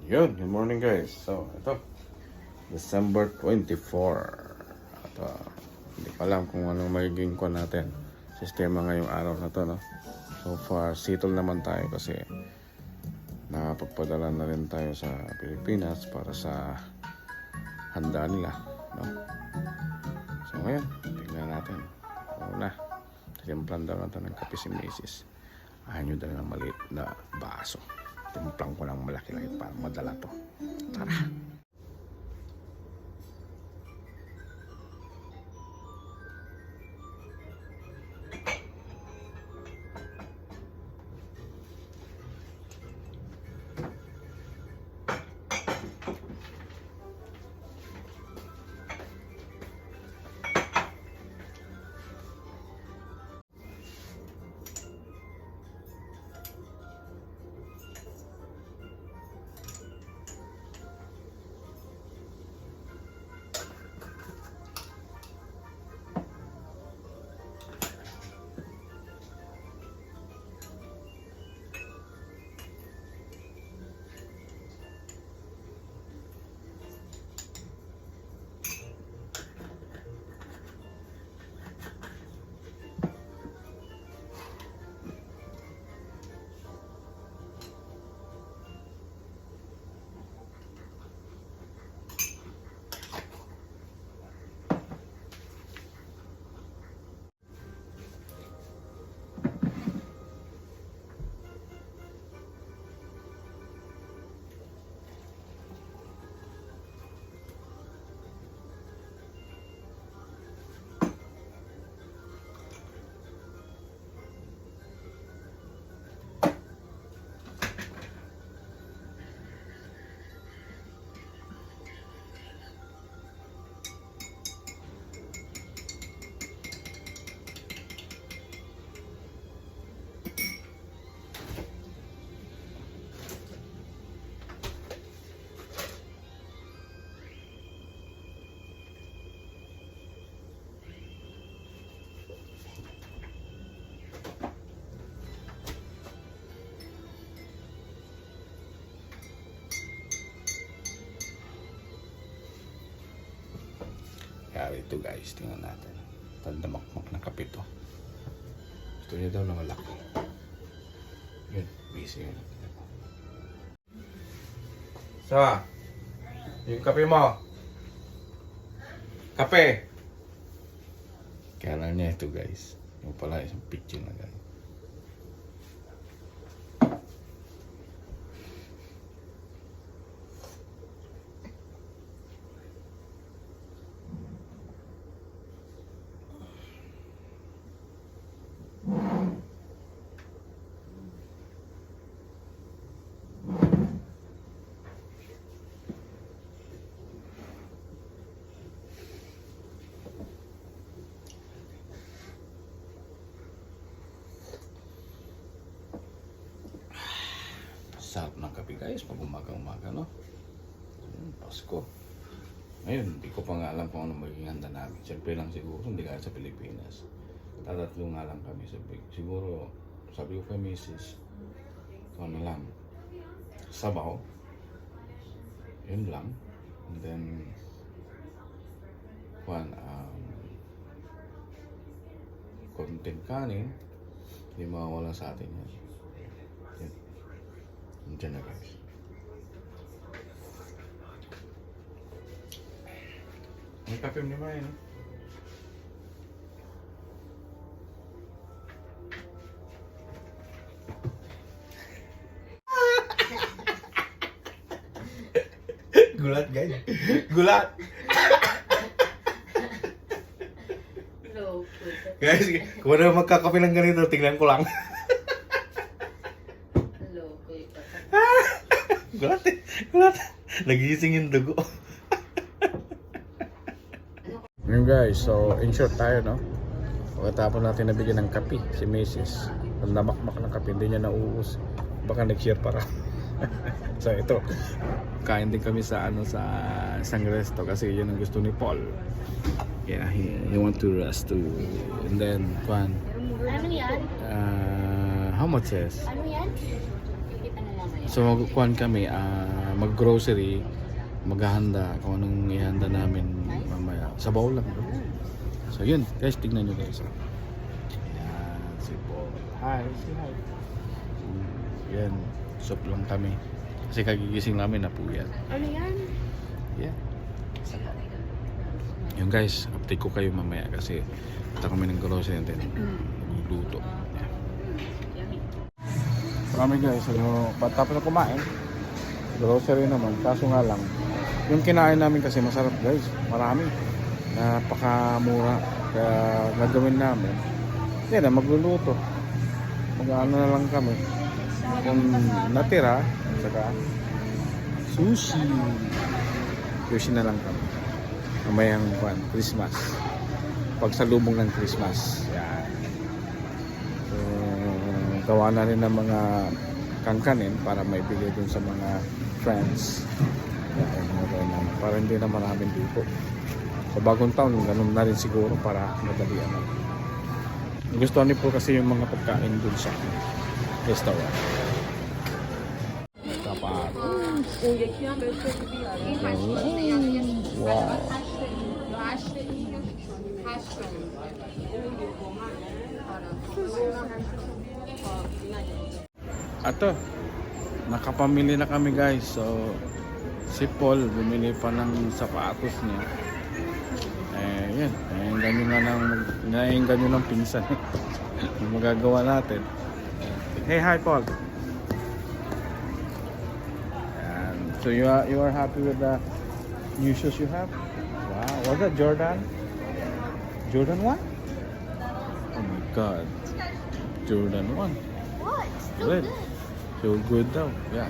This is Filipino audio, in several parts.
Yun, good morning guys. So, ito, December 24. At hindi ko alam kung anong magiging ko natin sistema ngayong araw na to, no? So far, settle naman tayo kasi nakapagpadala na rin tayo sa Pilipinas para sa handa nila, no? So ngayon, tignan natin. Una, timplan daw natin ng kape si Macy's. Ayaw nyo dala ng maliit na baso. Timplang ko ng malaki-laki para madala to. Tara! Kaya ito guys, tingnan natin. Tandamakmak na kape to. Gusto niya daw na malaki. Yun, busy yun. So, yung kape mo. Kape! Kaya lang niya ito guys. Yung pala isang picture na gano'n. Sarap ng kape guys, pag umaga-umaga, no? Pasko. Ngayon, hindi ko pa nga alam kung ano magiging handa namin. Siyempre lang siguro, hindi kaya sa Pilipinas. Tatatlo nga lang kami. Siguro, sabi ko kay Mrs. Kung ano lang, sabaw. Yun lang. And then, konting kanin. Hindi mawawala sa atin yan. Diyan na guys. May kape mo naman yun. Gulat guys. Gulat. Guys, kung ano magkakape ng ganito, tingnan ko lang. Gulat eh. Gulat. Nagising yung dugo. Ngayon guys, so in short tayo, no? Pagkatapos natin nabigyan ng kape si Mrs. Ang namakmak ng kape, hindi niya nauubos. Baka nag-share para. So ito, kain din kami sa sa isang resto kasi yun ang gusto ni Paul. Yeah, he want to rest too. And then, how much is? So magkukuhan kami, mag-grocery, maghahanda kung anong ihanda namin mamaya. Sabaw lang. So yun, guys, tignan nyo guys. Yan, si Paul. Hi, say hi. Yan, soup lang kami. Kasi kagigising namin na po yan. Ano yan? Yeah. Yun guys, update ko kayo mamaya kasi punta kami ng grocery natin. Magluluto. Yeah. Marami guys, tapos na kumain. Grocery naman, kaso nga lang yung kinain namin kasi masarap guys, marami, napakamura, kaya gagawin namin yan na, magluluto, mag-ano na lang kami kung natira, saka sushi na lang kami mamayang Christmas, pagsalubong ng Christmas. Yan. So, gawa na rin ng mga kangkanin para maibigay dun sa mga friends. Yan, para hindi na maraming dito. Sa bagong taon, ganun na rin siguro para madalian na. Gusto ni po kasi yung mga pagkain dun sa restaurant. Kapat. Wow. Ato, nakapamili na kami guys. So, si Paul bumili pa ng sapatos niya. Yan. Nainggan nyo ng pinsan. Yung magagawa natin. Hey, hi Paul. So you are happy with the new shoes you have? Wow, was that Jordan? Jordan 1? Oh my god. Jordan 1. What? Good. So good daw. Yeah.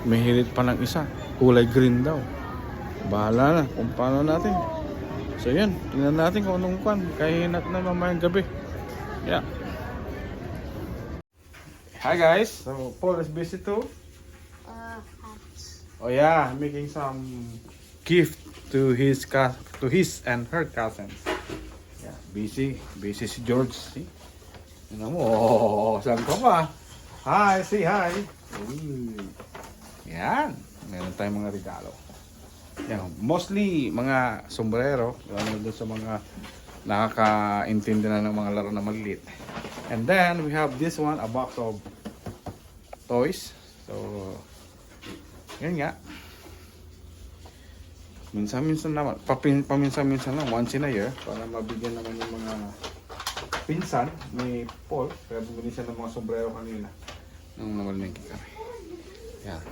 May hirit pa ng isa. Kulay green daw. Bahala na kung paano natin. So yun, tingnan natin kung anong kwan. Kahinat na mamayang gabi. Yeah. Hi guys. So Paul is busy too. Oh yeah, making some gift to his and her cousins. Yeah, busy si George. See? Ano mo? Oh, saan ka pa? Hi, say hi. Ooh. Yan, meron tayong mga regalo. Yan, mostly mga sombrero, ano doon sa mga nakakaintindi na ng mga laro na maliliit. And then we have this one, a box of toys. So yan nga. Minsan-minsan naman, paminsan-minsan lang, once in a year, para mabigyan naman yung mga pinsan ni Paul. Kaya bumili siya ng mga sombrero kanina nung namalingki kami. Yan.